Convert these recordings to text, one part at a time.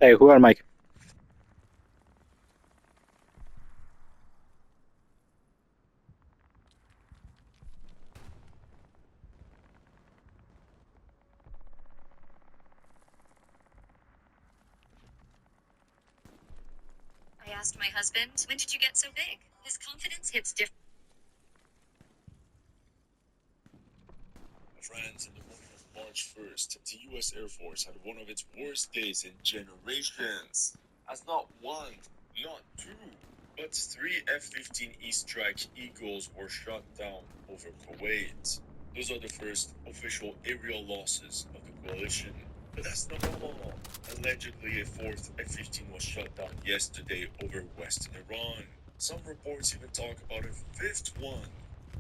Hey, who are Mike? I asked my husband, when did you get so big? His confidence hits different. Friends, in the morning of March 1st, the US Air Force had one of its worst days in generations. As not one, not two, but three F-15E Strike Eagles were shot down over Kuwait. Those are the first official aerial losses of the coalition. But that's not all. Allegedly, a fourth F-15 was shot down yesterday over western Iran. Some reports even talk about a fifth one.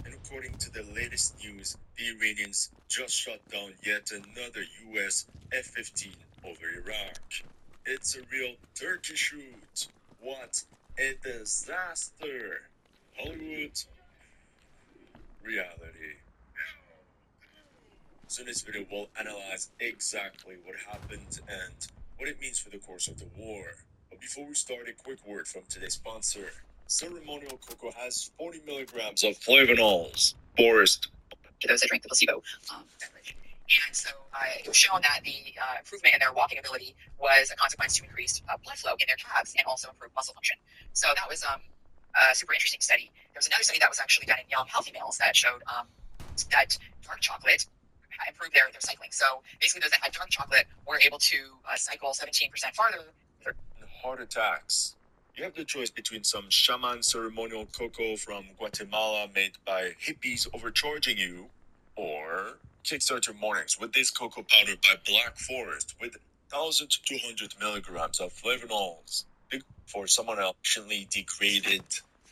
And according to the latest news, the Iranians just shot down yet another US F-15 over Iraq. It's a real turkey shoot. What a disaster. Hollywood, reality. So in this video, we'll analyze exactly what happened and what it means for the course of the war. But before we start, a quick word from today's sponsor. Ceremonial Cocoa has 40 milligrams of flavonols. Forest. To those that drank the placebo beverage. And so it was shown that the improvement in their walking ability was a consequence to increased blood flow in their calves and also improved muscle function. So that was a super interesting study. There was another study that was actually done in young, healthy males that showed that dark chocolate improved their cycling. So basically, those that had dark chocolate were able to cycle 17% farther. Heart attacks. You have the choice between some shaman ceremonial cocoa from Guatemala made by hippies overcharging you, or kickstart your mornings with this cocoa powder by Black Forest with 1,200 milligrams of flavonols. For someone else recently degraded,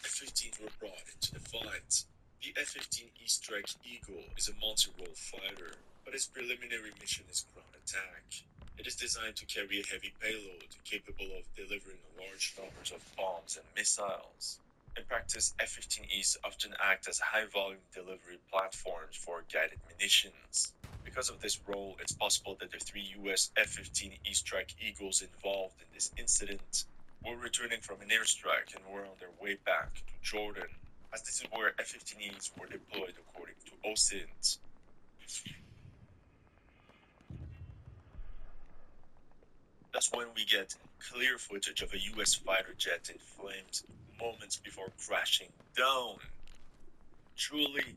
F-15s were brought into the fight. The F-15E Strike Eagle is a multi-role fighter, but its preliminary mission is ground attack. It is designed to carry a heavy payload capable of delivering large numbers of bombs and missiles. In practice, F-15Es often act as high-volume delivery platforms for guided munitions. Because of this role, it's possible that the three US F-15E Strike Eagles involved in this incident were returning from an airstrike and were on their way back to Jordan, as this is where F-15Es were deployed according to OSINT. That's when we get clear footage of a US fighter jet in flames moments before crashing down. Truly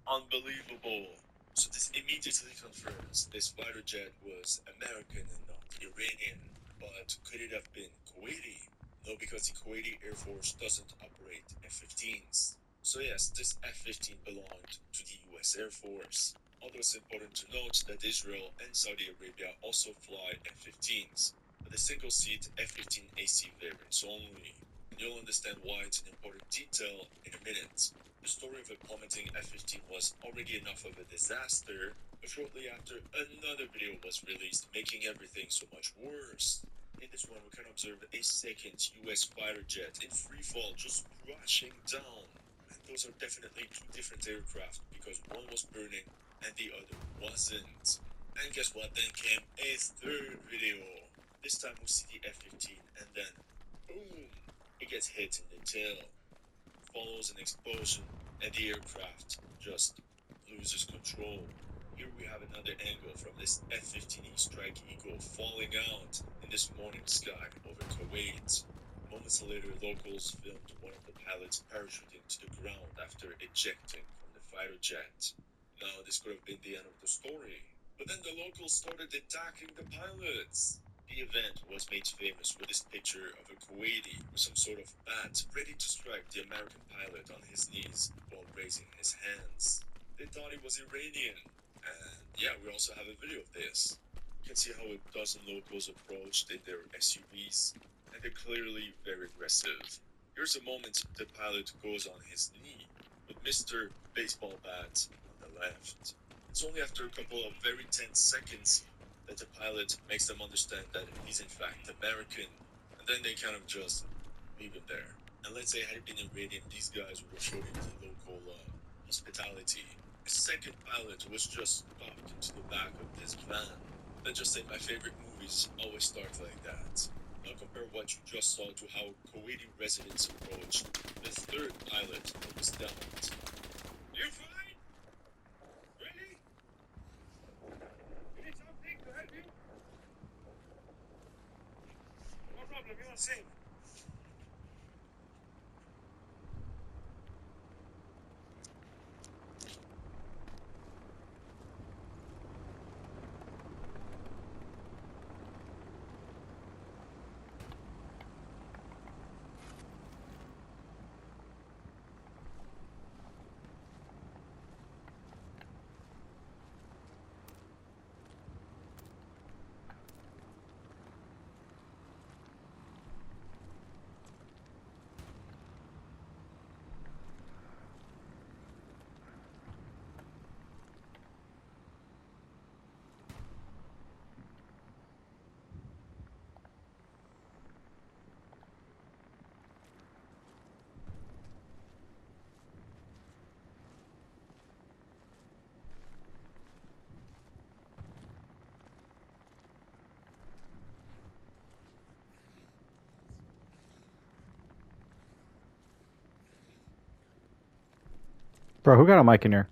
unbelievable. So this immediately confirms this fighter jet was American and not Iranian. But could it have been Kuwaiti? No, because the Kuwaiti Air Force doesn't operate F-15s. So yes, this F-15 belonged to the US Air Force. Although it's important to note that Israel and Saudi Arabia also fly F-15s, but the single-seat F-15 AC variants only. And you'll understand why it's an important detail in a minute. The story of a plummeting F-15 was already enough of a disaster, but shortly after, another video was released, making everything so much worse. In this one, we can observe a second US fighter jet in free fall just crashing down. And those are definitely two different aircraft because one was burning and the other wasn't. And guess what? Then came a third video. This time we see the F-15 and then, boom, it gets hit in the tail. Follows an explosion and the aircraft just loses control. Here we have another angle from this F-15E Strike Eagle falling out in this morning sky over Kuwait. Moments later, locals filmed one of the pilots parachuting to the ground after ejecting from the fighter jet. Now, this could have been the end of the story, but then the locals started attacking the pilots. The event was made famous with this picture of a Kuwaiti with some sort of bat ready to strike the American pilot on his knees while raising his hands. They thought he was Iranian. And yeah, we also have a video of this. You can see how a dozen locals approached in their SUVs, and they're clearly very aggressive. Here's a moment the pilot goes on his knee with Mr. Baseball Bat on the left. It's only after a couple of very tense seconds that the pilot makes them understand that he's in fact American, and then they kind of just leave it there. And let's say had it been Iranian, these guys would have showed him the local hospitality. A second pilot was just stuck into the back of this van. Let's just say my favorite movies always start like that. Now compare what you just saw to how Kuwaiti residents approach the third islet that was downed. You fine? Ready? You need something to help you? No problem, you're safe. Bro, who got a mic in here?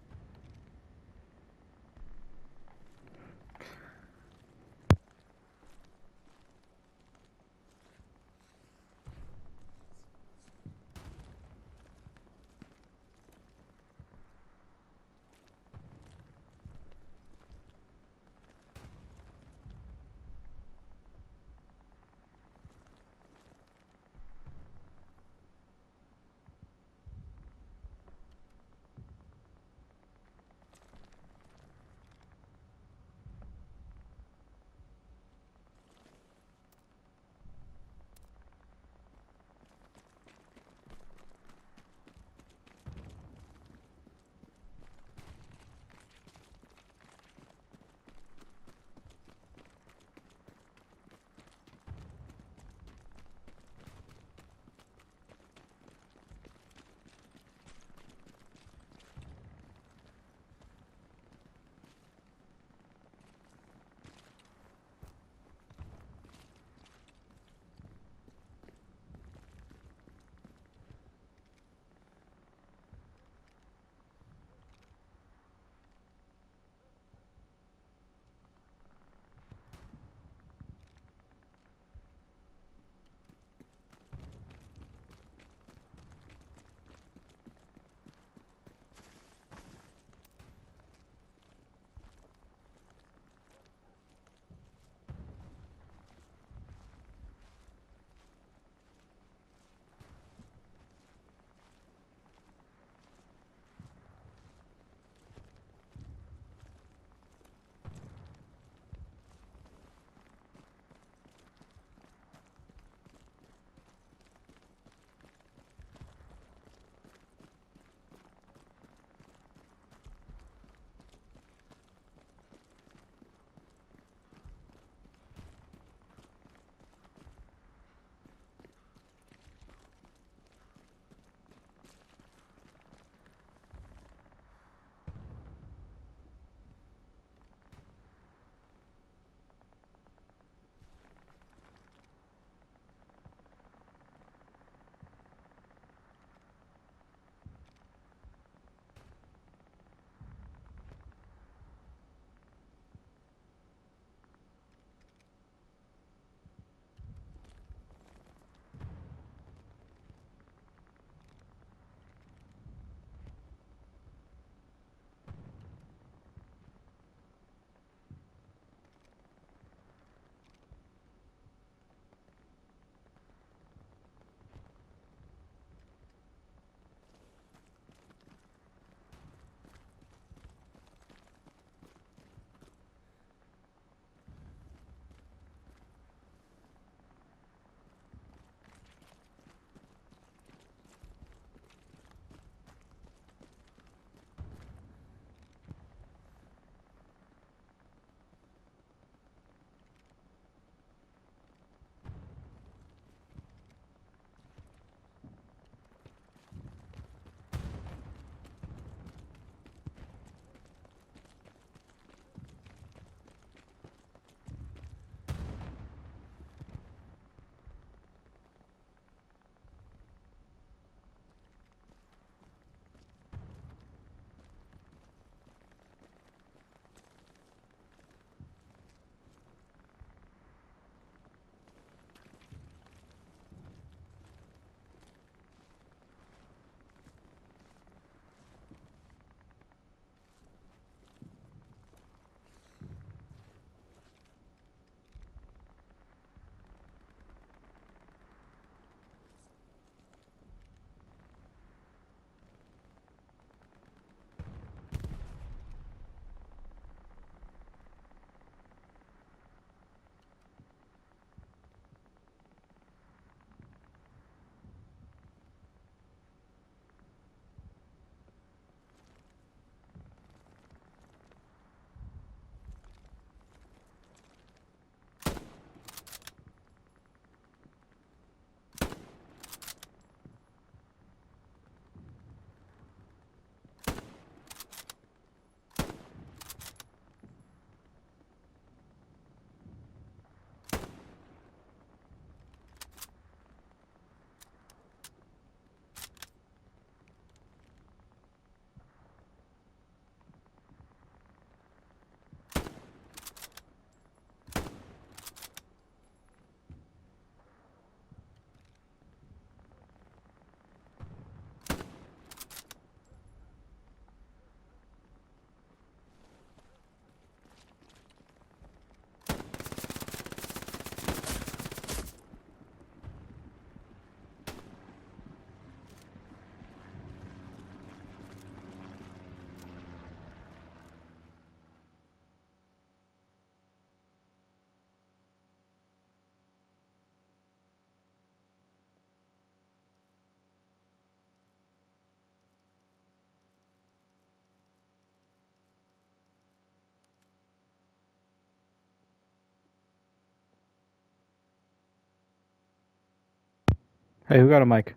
Hey, who got a mic?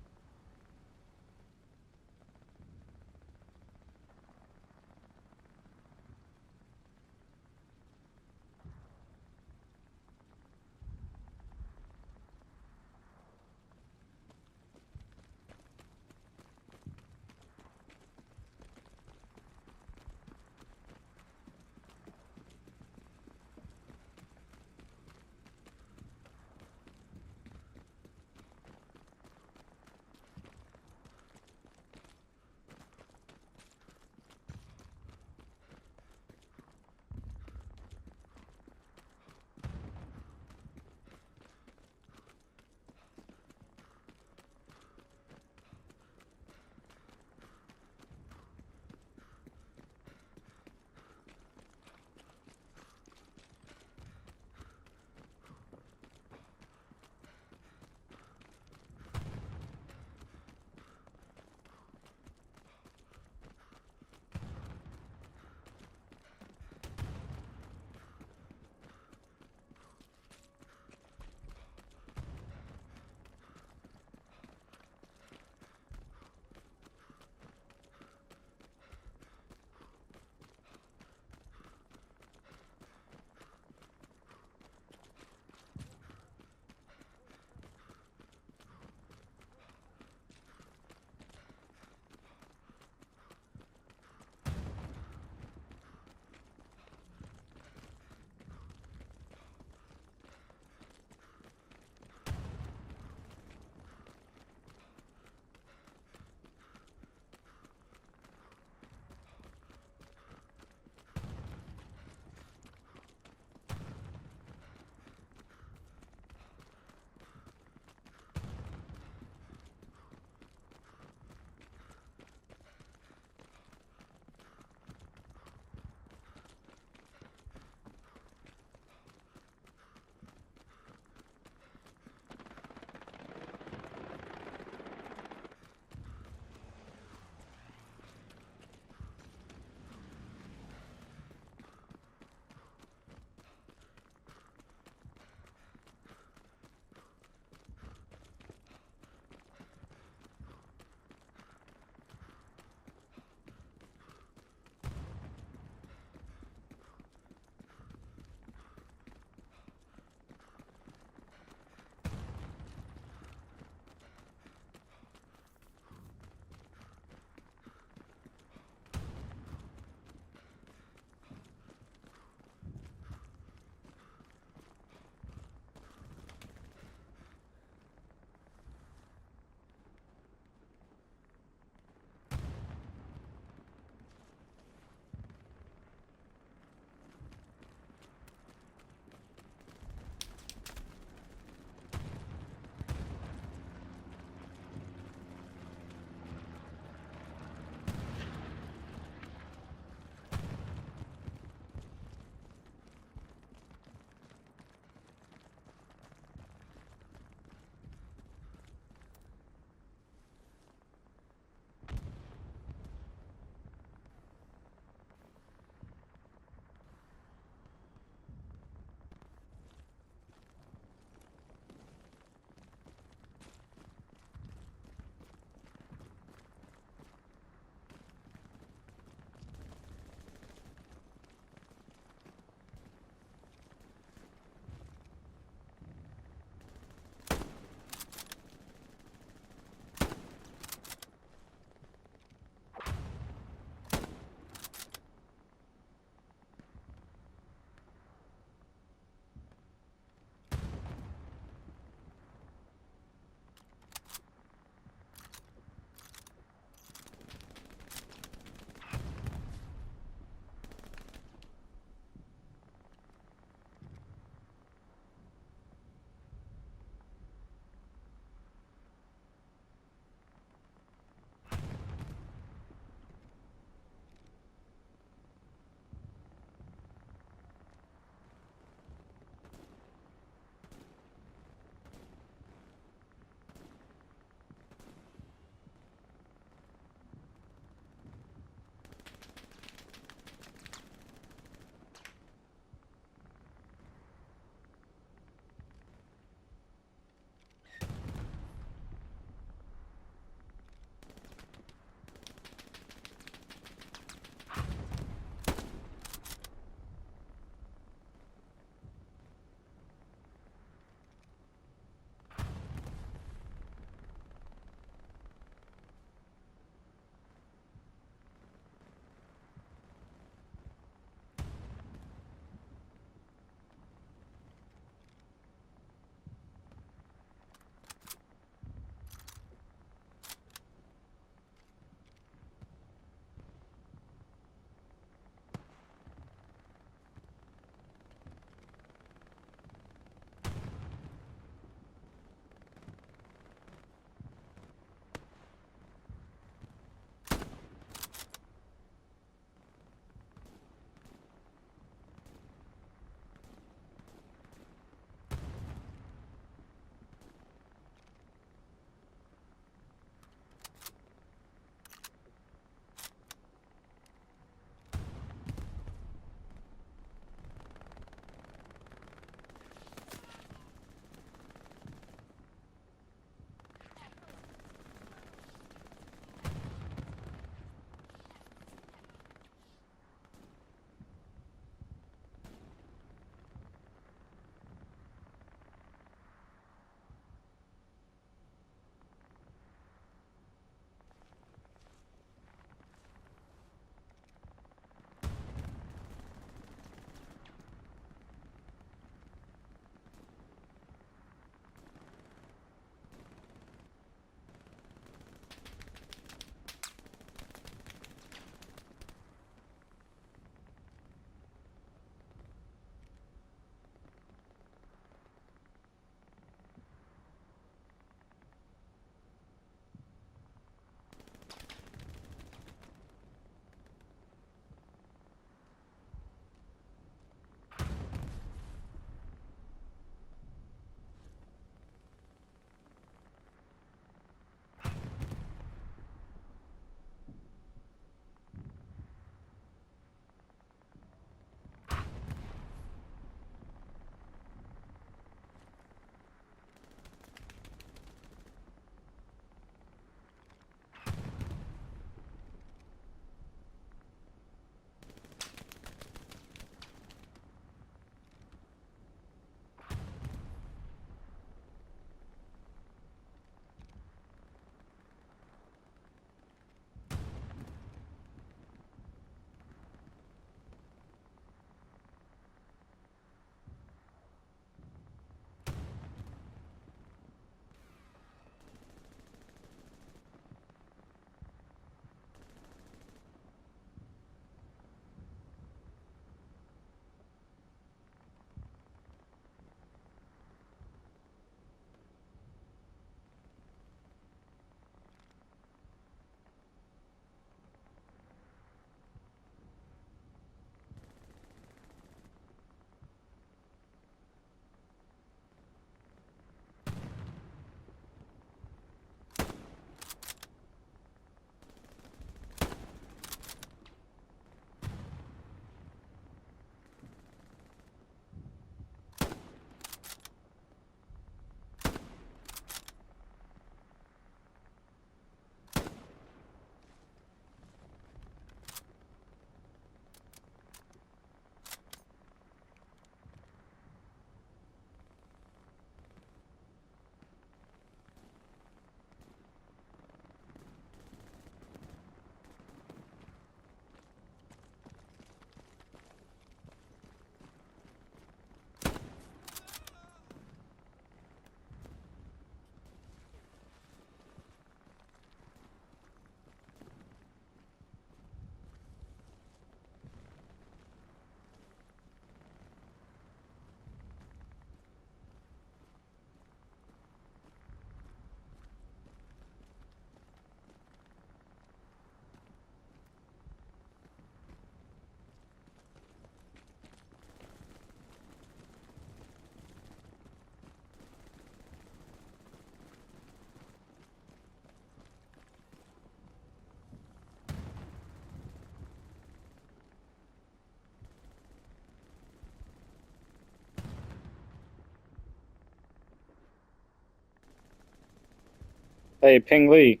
Hey, Ping Li.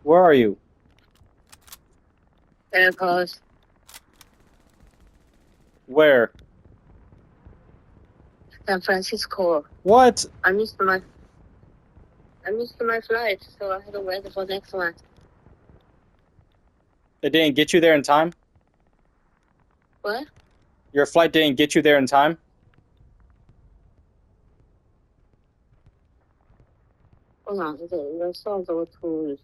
Where are you? Airport. Where? San Francisco. What? I missed my flight, so I had to wait for next one. It didn't get you there in time? What? Your flight didn't get you there in time? Hold on, the songs were too.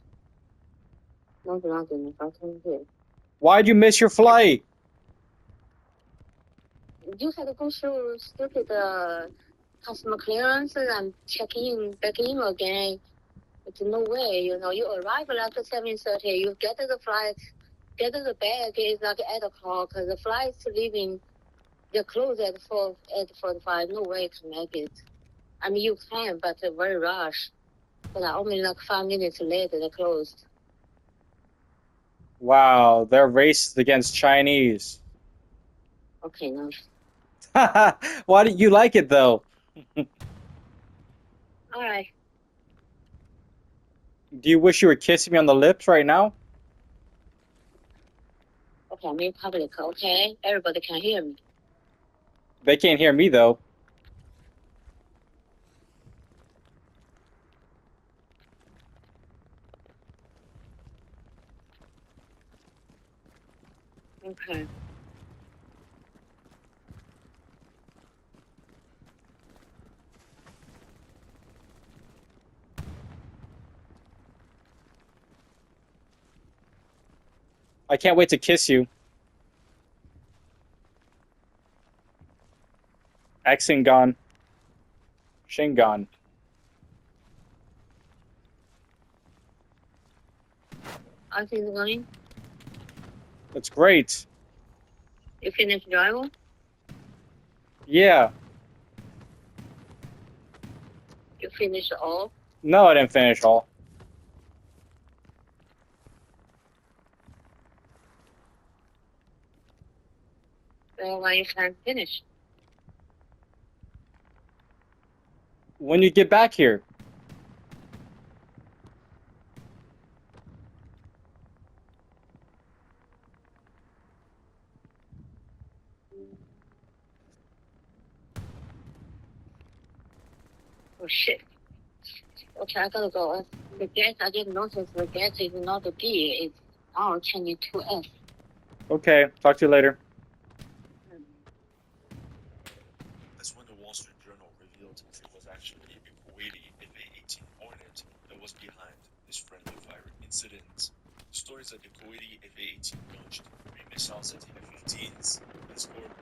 Not nothing. I can't hear. Why'd you miss your flight? You had to go through stupid customer clearance and check in back in again. It's no way, you know. You arrive at 7:30. You get to the flight, get to the bag. It's like 8 o'clock. The flight's leaving. They close at 8:45. No way to make it. I mean, you can, but very rush. But only like 5 minutes later, they closed. Wow, they're racist against Chinese. Okay, now. Why did you like it though? All right. Do you wish you were kissing me on the lips right now? Okay, I'm in public. Okay, everybody can hear me. They can't hear me though. Okay. I can't wait to kiss you. Exingon. Shingon. How's it going? It's great. You finished driving? Yeah. You finished all? No, I didn't finish all. Well, when you can finish? When you get back here. Oh shit. Okay, I gotta go. The gas, I didn't notice the gas is not a D, it's now changing to F. Okay, talk to you later. That's when the Wall Street Journal revealed it was actually a Kuwaiti FA-18 Hornet that was behind this friendly fire incident. The stories that the Kuwaiti FA-18 launched 3 missiles at the F-15s and scored